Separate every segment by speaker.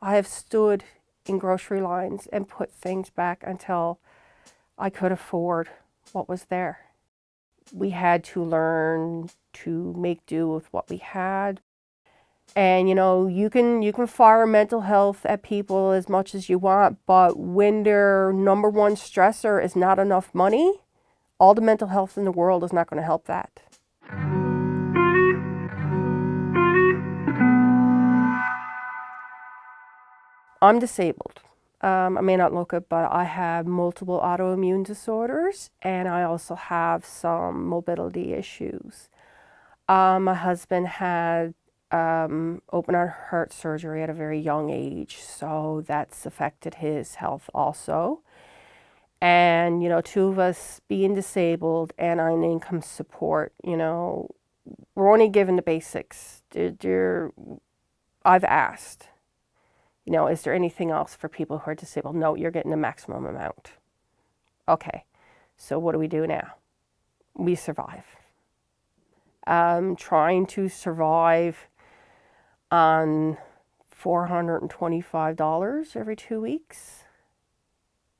Speaker 1: I have stood in grocery lines and put things back until I could afford what was there. We had to learn to make do with what we had. And you can fire mental health at people as much as you want, but when their number one stressor is not enough money, all the mental health in the world is not going to help that. I'm disabled. I may not look it, but I have multiple autoimmune disorders, and I also have some mobility issues. My husband had open heart surgery at a very young age, so that's affected his health also. And, two of us being disabled and on income support, we're only given the basics. I've asked, is there anything else for people who are disabled? No, you're getting the maximum amount. Okay, so what do we do now? We survive. Trying to survive on $425 every 2 weeks.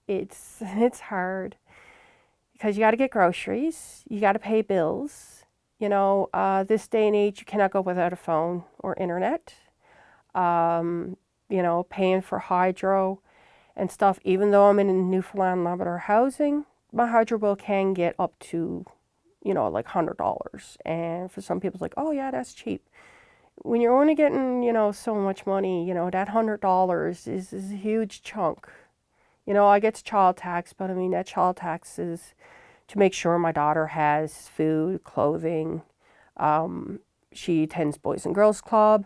Speaker 1: It's hard because you got to get groceries, you got to pay bills. This day and age, you cannot go without a phone or internet. Paying for hydro and stuff. Even though I'm in Newfoundland, Labrador housing, my hydro bill can get up to, like $100. And for some people, it's like, oh yeah, that's cheap. When you're only getting, so much money, that $100 is a huge chunk. I get child tax, but I mean, that child tax is to make sure my daughter has food, clothing. She attends Boys and Girls Club,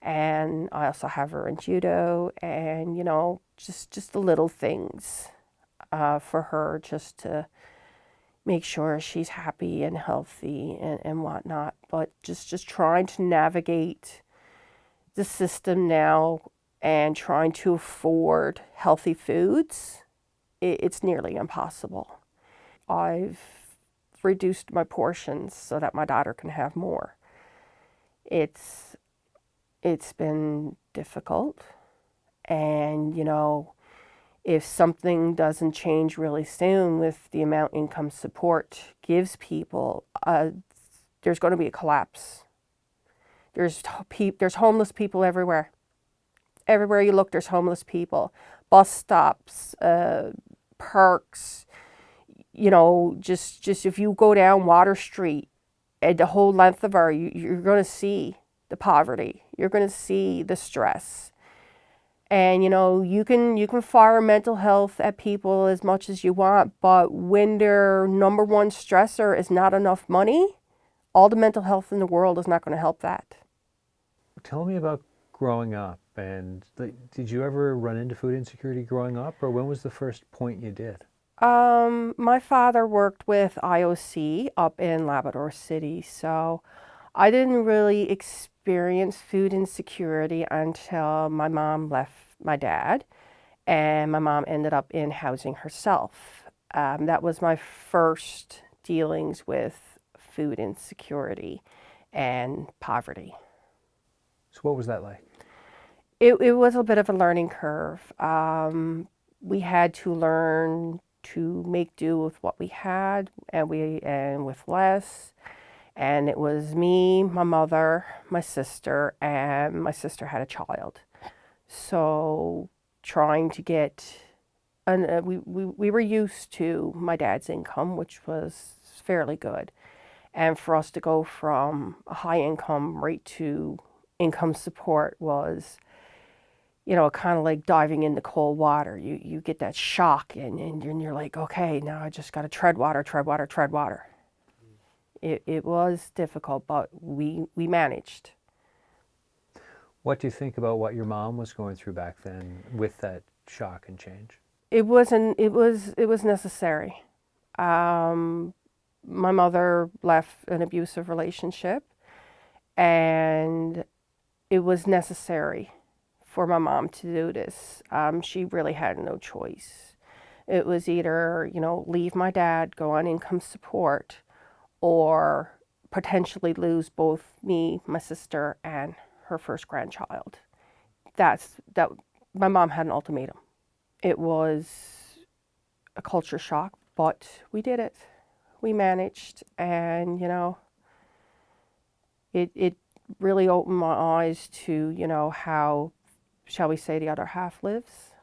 Speaker 1: and I also have her in judo, and, just the little things for her just to make sure she's happy and healthy and whatnot. But just trying to navigate the system now and trying to afford healthy foods, it's nearly impossible. I've reduced my portions so that my daughter can have more. It's been difficult, and if something doesn't change really soon with the amount income support gives people, there's going to be a collapse. There's homeless people everywhere. Everywhere you look, there's homeless people. Bus stops, parks, just if you go down Water Street, and the whole length of her, you're going to see the poverty. You're going to see the stress. And, you can fire mental health at people as much as you want, but when their number one stressor is not enough money, all the mental health in the world is not going to help that.
Speaker 2: Tell me about growing up, and did you ever run into food insecurity growing up, or when was the first point you did?
Speaker 1: My father worked with IOC up in Labrador City, so I didn't really experience food insecurity until my mom left my dad, and my mom ended up in housing herself. That was my first dealings with food insecurity and poverty.
Speaker 2: So what was that like?
Speaker 1: It was a bit of a learning curve. We had to learn to make do with what we had, and with less. And it was me, my mother, my sister, and my sister had a child. So trying to get, and we were used to my dad's income, which was fairly good. And for us to go from a high income rate to income support was, kind of like diving into cold water. You get that shock, and you're like, okay, now I just got to tread water, tread water, tread water. It was difficult, but we managed.
Speaker 2: What do you think about what your mom was going through back then with that shock and change?
Speaker 1: It was necessary. My mother left an abusive relationship, and it was necessary for my mom to do this. She really had no choice. It was either, leave my dad, go on income support, or potentially lose both me, my sister, and her first grandchild. That my mom had an ultimatum. It was a culture shock, but we did it. We managed, and it really opened my eyes to how, shall we say, the other half lives.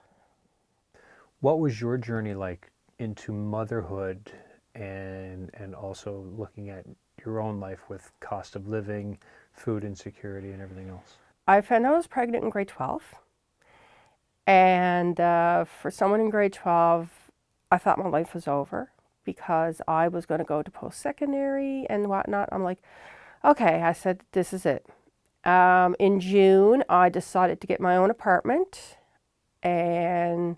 Speaker 2: What was your journey like into motherhood and also looking at your own life with cost of living, food insecurity, and everything else?
Speaker 1: I found out I was pregnant in grade 12, and for someone in grade 12, I thought my life was over because I was going to go to post-secondary and whatnot. I'm like, okay, I said, this is it. In June, I decided to get my own apartment, and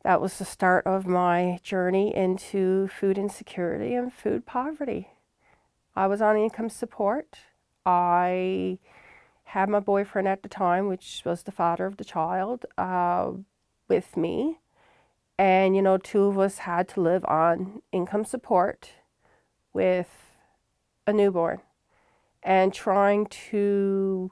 Speaker 1: that was the start of my journey into food insecurity and food poverty. I was on income support. I had my boyfriend at the time, which was the father of the child, with me. And, two of us had to live on income support with a newborn and trying to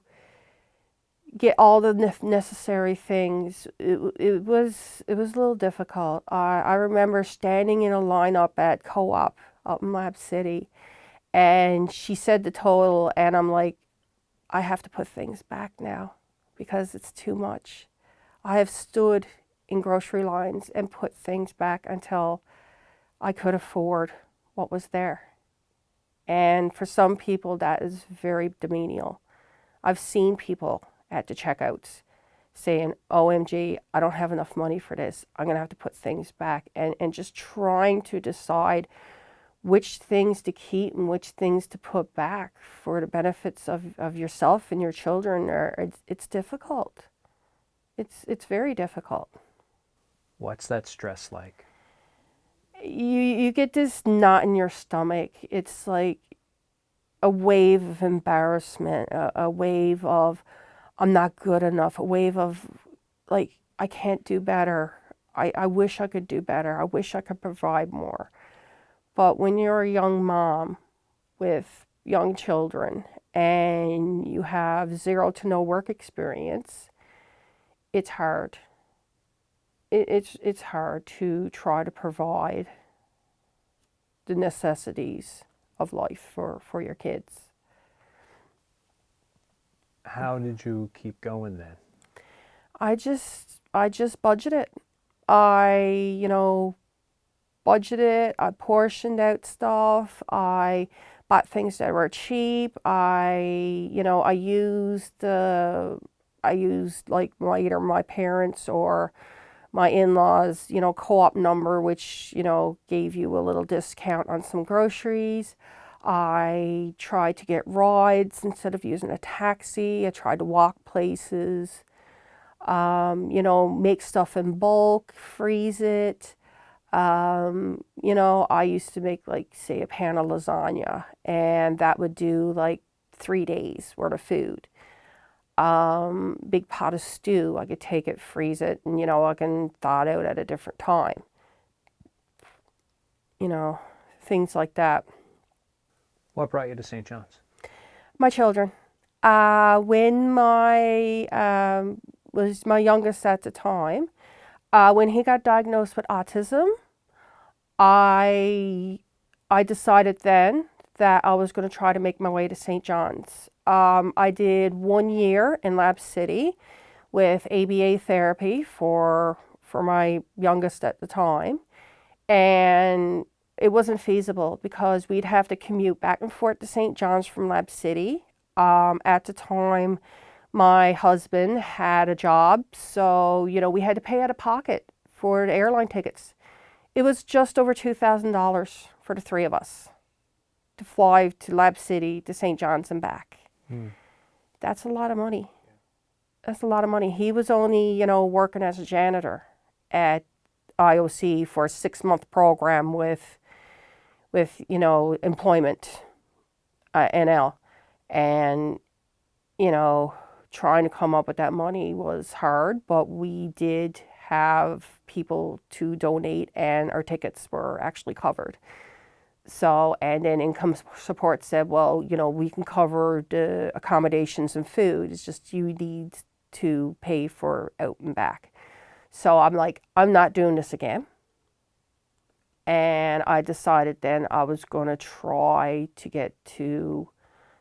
Speaker 1: get all the necessary things. It was a little difficult. I remember standing in a line up at Co-op up in Lab City, and she said the total, and I'm like, I have to put things back now because it's too much. I have stood in grocery lines and put things back until I could afford what was there. And for some people, that is very demenial. I've seen people at the checkouts saying, OMG, I don't have enough money for this. I'm going to have to put things back. And just trying to decide which things to keep and which things to put back for the benefits of yourself and your children. It's difficult. It's very difficult.
Speaker 2: What's that stress like?
Speaker 1: You get this knot in your stomach. It's like a wave of embarrassment, a wave of I'm not good enough, a wave of like I can't do better. I wish I could do better. I wish I could provide more. But when you're a young mom with young children and you have zero to no work experience, it's hard. It's hard to try to provide the necessities of life for your kids.
Speaker 2: How did you keep going then?
Speaker 1: I just budgeted. I, budgeted. I portioned out stuff. I bought things that were cheap. I used like either my parents or my in-laws, co-op number, which, gave you a little discount on some groceries. I tried to get rides instead of using a taxi. I tried to walk places, make stuff in bulk, freeze it. I used to make like, say, a pan of lasagna, and that would do like 3 days worth of food. Big pot of stew, I could take it, freeze it, and I can thaw it out at a different time. Things like that.
Speaker 2: What brought you to St. John's?
Speaker 1: My children. When was my youngest at the time, when he got diagnosed with autism, I decided then that I was going to try to make my way to St. John's. I did 1 year in Lab City with ABA therapy for my youngest at the time, and it wasn't feasible because we'd have to commute back and forth to St. John's from Lab City. At the time, my husband had a job, so we had to pay out of pocket for the airline tickets. It was just over $2,000 for the three of us to fly to Lab City to St. John's and back. That's a lot of money. That's a lot of money. He was only, working as a janitor at IOC for a 6-month program with employment, NL. And, trying to come up with that money was hard, but we did have people to donate and our tickets were actually covered. So, and then income support said, well, we can cover the accommodations and food. It's just you need to pay for out and back. So I'm like, I'm not doing this again. And I decided then I was going to try to get to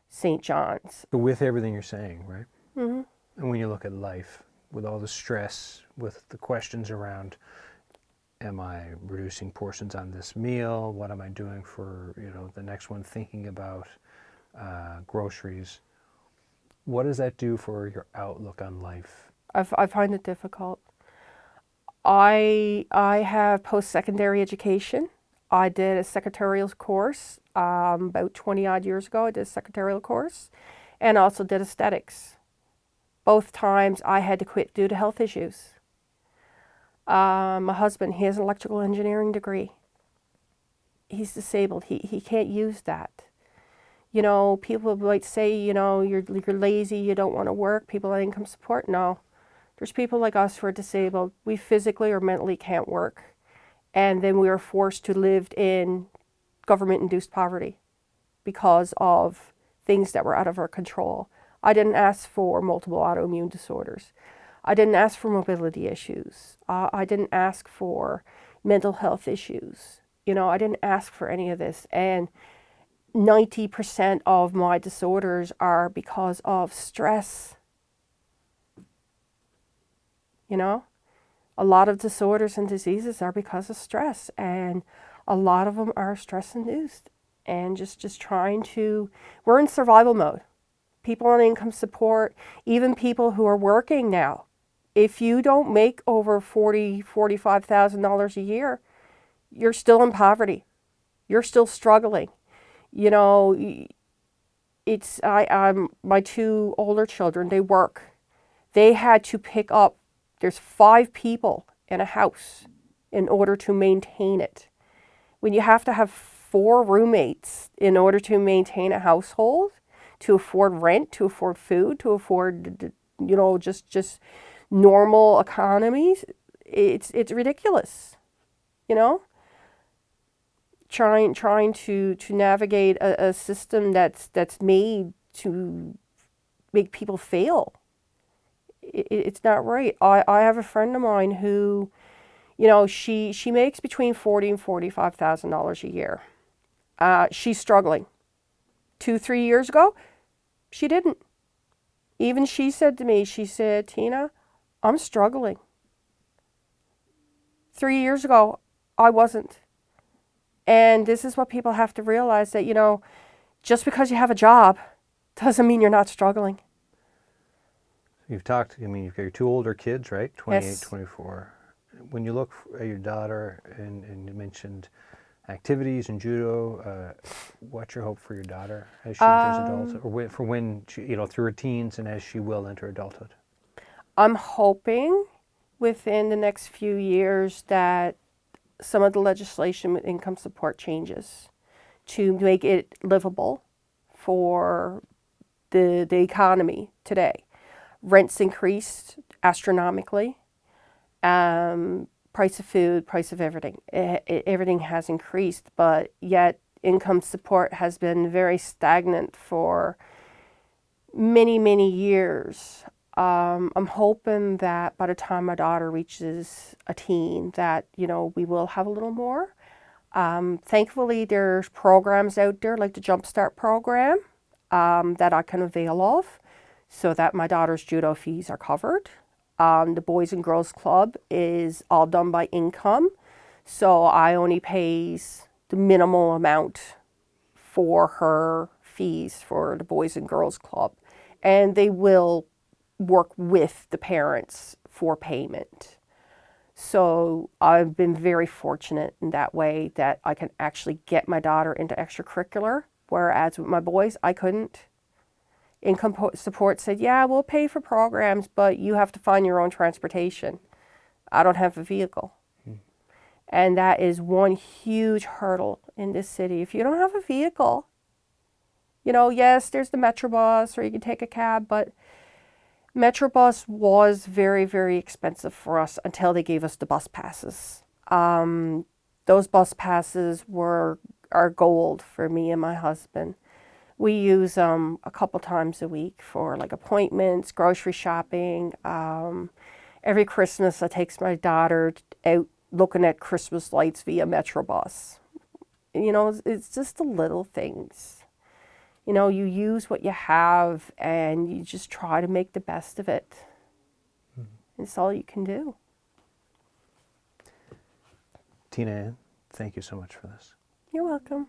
Speaker 1: St. John's.
Speaker 2: But with everything you're saying, right?
Speaker 1: Mm-hmm.
Speaker 2: And when you look at life, with all the stress, with the questions around, am I reducing portions on this meal? What am I doing for, the next one? Thinking about groceries. What does that do for your outlook on life?
Speaker 1: I find it difficult. I have post-secondary education. I did a secretarial course about 20 odd years ago. I did a secretarial course and also did aesthetics. Both times I had to quit due to health issues. My husband, he has an electrical engineering degree. He's disabled. He can't use that. People might say, you're lazy, you don't want to work, people on income support. No. There's people like us who are disabled. We physically or mentally can't work. And then we are forced to live in government-induced poverty because of things that were out of our control. I didn't ask for multiple autoimmune disorders. I didn't ask for mobility issues. I didn't ask for mental health issues. I didn't ask for any of this. And 90% of my disorders are because of stress. A lot of disorders and diseases are because of stress, and a lot of them are stress induced. And just trying to, we're in survival mode. People on income support, even people who are working now, if you don't make over $45,000 a year, you're still in poverty. You're still struggling. I'm my two older children, they work. They had to pick up, there's 5 people in a house in order to maintain it. When you have to have 4 roommates in order to maintain a household, to afford rent, to afford food, to afford, just normal economies, it's ridiculous, Trying to navigate a system that's made to make people fail. It's not right. I have a friend of mine who, she makes between $40,000 and $45,000 a year. She's struggling. 2-3 years ago, she didn't. Even she said to me, she said, Tina, I'm struggling. 3 years ago, I wasn't. And this is what people have to realize, that, just because you have a job doesn't mean you're not struggling.
Speaker 2: You've talked, you've got your 2 older kids, right? 28,
Speaker 1: Yes.
Speaker 2: 24. When you look at your daughter, and you mentioned activities and judo, what's your hope for your daughter as she enters adulthood, or for when she, through her teens and as she will enter adulthood?
Speaker 1: I'm hoping within the next few years that some of the legislation with income support changes to make it livable for the economy today. Rents increased astronomically. Price of food, price of everything. Everything has increased, but yet income support has been very stagnant for many, many years. I'm hoping that by the time my daughter reaches a teen that, we will have a little more. Thankfully, there's programs out there like the Jumpstart program that I can avail of so that my daughter's judo fees are covered. The Boys and Girls Club is all done by income, so I only pays the minimal amount for her fees for the Boys and Girls Club, and they will work with the parents for payment. So I've been very fortunate in that way that I can actually get my daughter into extracurricular, whereas with my boys, I couldn't. Income support said, yeah, we'll pay for programs, but you have to find your own transportation. I don't have a vehicle. And that is one huge hurdle in this city. If you don't have a vehicle, yes, there's the Metrobus or you can take a cab, but Metrobus was very, very expensive for us until they gave us the bus passes. Those bus passes are gold for me and my husband. We use them a couple times a week for like appointments, grocery shopping. Every Christmas, I takes my daughter out looking at Christmas lights via Metrobus. You know, it's just the little things. You know, you use what you have and you just try to make the best of it. It's all you can do.
Speaker 2: Tina Ann, thank you so much for this.
Speaker 1: You're welcome.